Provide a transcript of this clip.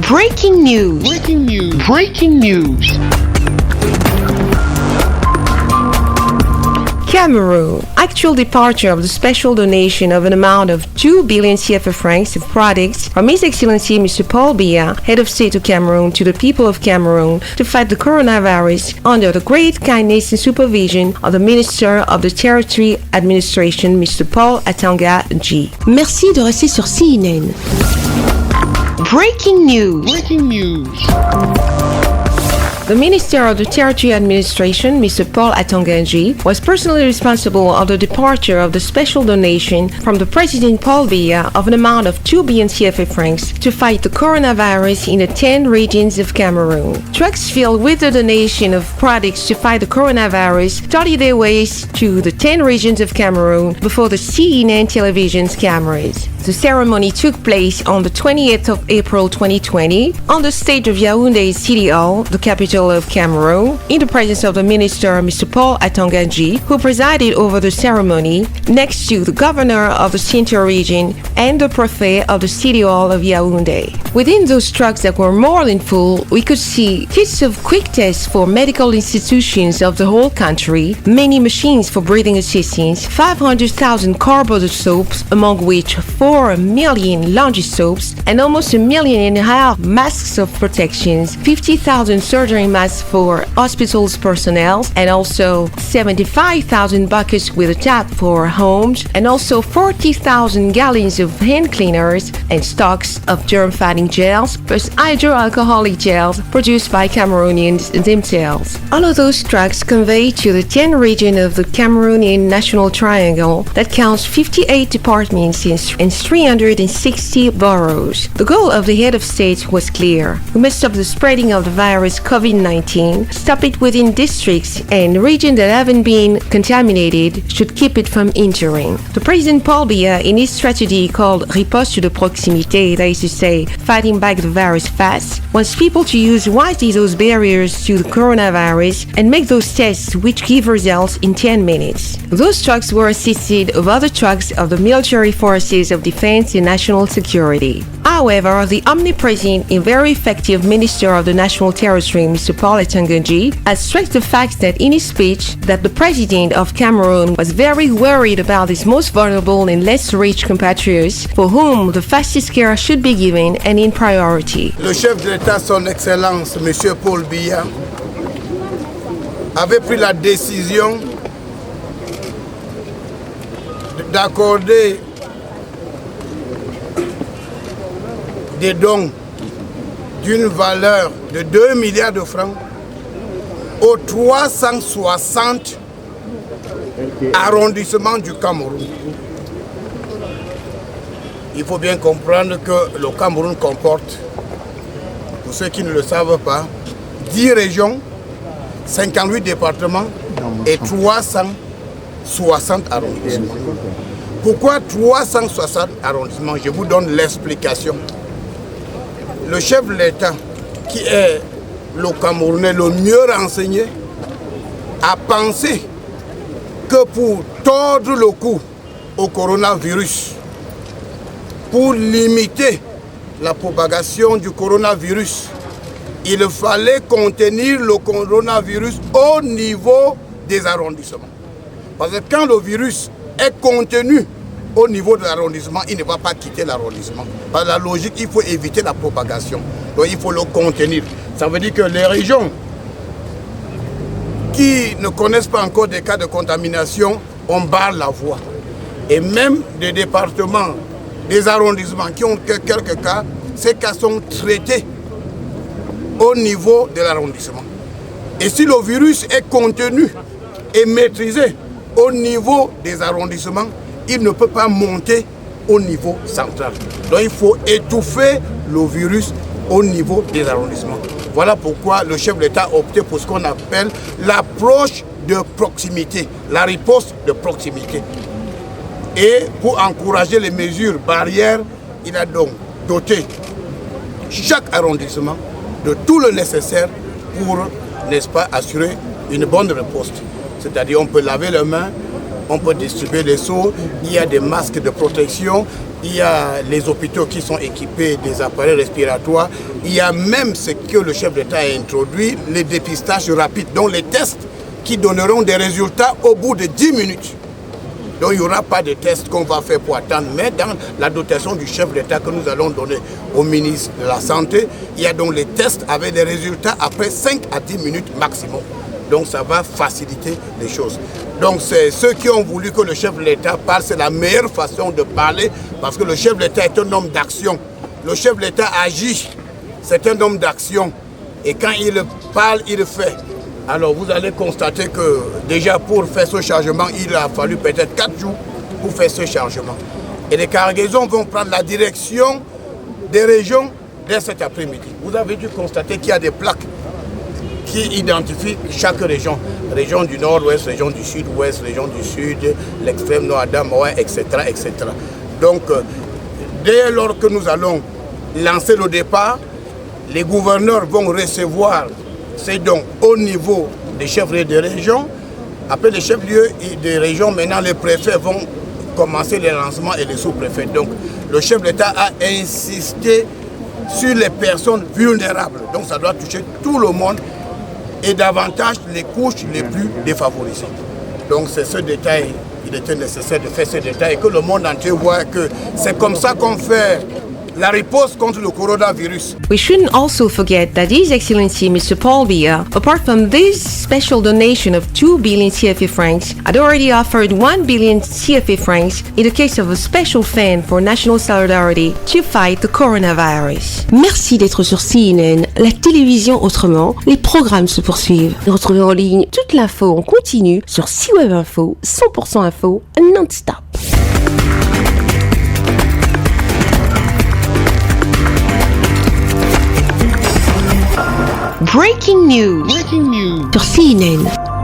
Breaking news. Breaking news. Breaking news. Cameroon. Actual departure of the special donation of an amount of 2 billion CFA francs of products from His Excellency Mr. Paul Biya, Head of State of Cameroon, to the people of Cameroon to fight the coronavirus under the great kindness and supervision of the Minister of the Territory Administration, Mr. Paul Atanga G. Merci de rester sur CNN. Breaking news. Breaking news. The Minister of the Territory Administration, Mr. Paul Atanganji, was personally responsible of the departure of the special donation from the President Paul Biya of an amount of 2 billion CFA francs to fight the coronavirus in the 10 regions of Cameroon. Trucks filled with the donation of products to fight the coronavirus started their ways to the 10 regions of Cameroon before the CNN television's cameras. The ceremony took place on the 28th of April 2020 on the stage of Yaoundé City Hall, the capital of Cameroon, in the presence of the Minister, Mr. Paul Atanganji, who presided over the ceremony, next to the Governor of the Central Region and the Prefet of the City Hall of Yaoundé. Within those trucks that were more than full, we could see kits of quick tests for medical institutions of the whole country, many machines for breathing assistance, 500,000 carbonated soaps, among which 4 million laundry soaps, and almost 1.5 million masks of protections, 50,000 surgery masks for hospitals personnel, and also 75,000 buckets with a tap for homes, and also 40,000 gallons of hand cleaners and stocks of germ-fighting gels, plus hydroalcoholic gels produced by Cameroonians themselves. All of those trucks convey to the 10 region of the Cameroonian National Triangle that counts 58 departments and 360 boroughs. The goal of the head of state was clear. We must stop the spreading of the virus COVID-19, stop it within districts, and regions that haven't been contaminated should keep it from entering. The President Paul Biya, in his strategy called Riposte de Proximité, that is to say, fighting back the virus fast, wants people to use wisely those barriers to the coronavirus and make those tests which give results in 10 minutes. Those trucks were assisted of other trucks of the military forces of defense and national security. However, the omnipresent and very effective Minister of the National Territory, Mr. Paul Atanganji, has stressed the fact that in his speech that the President of Cameroon was very worried about his most vulnerable and less rich compatriots for whom the fastest care should be given and in priority. Le chef de l'État, son Excellence, Monsieur Paul Biya, avait pris la décision d'accorder des dons d'une valeur de 2 milliards de francs aux 360 arrondissements du Cameroun. Il faut bien comprendre que le Cameroun comporte, pour ceux qui ne le savent pas, 10 régions, 58 départements et 360 arrondissements. Pourquoi 360 arrondissements? Je vous donne l'explication. Le chef de l'État, qui est le Camerounais le mieux renseigné, a pensé que pour tordre le cou au coronavirus, pour limiter la propagation du coronavirus, il fallait contenir le coronavirus au niveau des arrondissements. Parce que quand le virus est contenu au niveau de l'arrondissement, il ne va pas quitter l'arrondissement. Par la logique, il faut éviter la propagation. Donc il faut le contenir. Ça veut dire que les régions qui ne connaissent pas encore des cas de contamination, on barre la voie. Et même des départements, des arrondissements qui ont quelques cas, ces cas sont traités au niveau de l'arrondissement. Et si le virus est contenu et maîtrisé au niveau des arrondissements, il ne peut pas monter au niveau central. Donc il faut étouffer le virus au niveau des arrondissements. Voilà pourquoi le chef de l'État a opté pour ce qu'on appelle l'approche de proximité, la riposte de proximité. Et pour encourager les mesures barrières, il a donc doté chaque arrondissement de tout le nécessaire pour, n'est-ce pas, assurer une bonne riposte. C'est-à-dire on peut laver les mains, on peut distribuer les seaux, il y a des masques de protection, il y a les hôpitaux qui sont équipés des appareils respiratoires, il y a même ce que le chef d'État a introduit, les dépistages rapides, donc les tests qui donneront des résultats au bout de 10 minutes. Donc il n'y aura pas de tests qu'on va faire pour attendre, mais dans la dotation du chef d'État que nous allons donner au ministre de la Santé, il y a donc les tests avec des résultats après 5 à 10 minutes maximum. Donc ça va faciliter les choses. Donc c'est ceux qui ont voulu que le chef de l'État parle, c'est la meilleure façon de parler, parce que le chef de l'État est un homme d'action. Le chef de l'État agit, c'est un homme d'action. Et quand il parle, il fait. Alors vous allez constater que déjà pour faire ce chargement, il a fallu peut-être 4 jours pour faire ce chargement. Et les cargaisons vont prendre la direction des régions dès cet après-midi. Vous avez dû constater qu'il y a des plaques qui identifient chaque région. Région du nord-ouest, région du sud-ouest, région du sud, l'extrême nord, Adamawa, etc., etc. Donc, dès lors que nous allons lancer le départ, les gouverneurs vont recevoir ces dons au niveau des chefs-lieux de région. Après les chefs-lieux de région, maintenant les préfets vont commencer les lancements et les sous-préfets. Donc, le chef de l'État a insisté sur les personnes vulnérables. Donc, ça doit toucher tout le monde, et davantage les couches les plus défavorisées. Donc c'est ce détail, il était nécessaire de faire ce détail et que le monde entier voit que c'est comme ça qu'on fait la riposte contre le coronavirus. We shouldn't also forget that His Excellency Mr. Paul Biya, apart from this special donation of 2 billion CFA francs, had already offered 1 billion CFA francs in the case of a special fund for national solidarity to fight the coronavirus. Merci d'être sur CNN, la télévision autrement. Les programmes se poursuivent. Retrouvez en ligne toute l'info en continu sur C-Web Info, 100% info, non-stop. Breaking news. Sur CNN.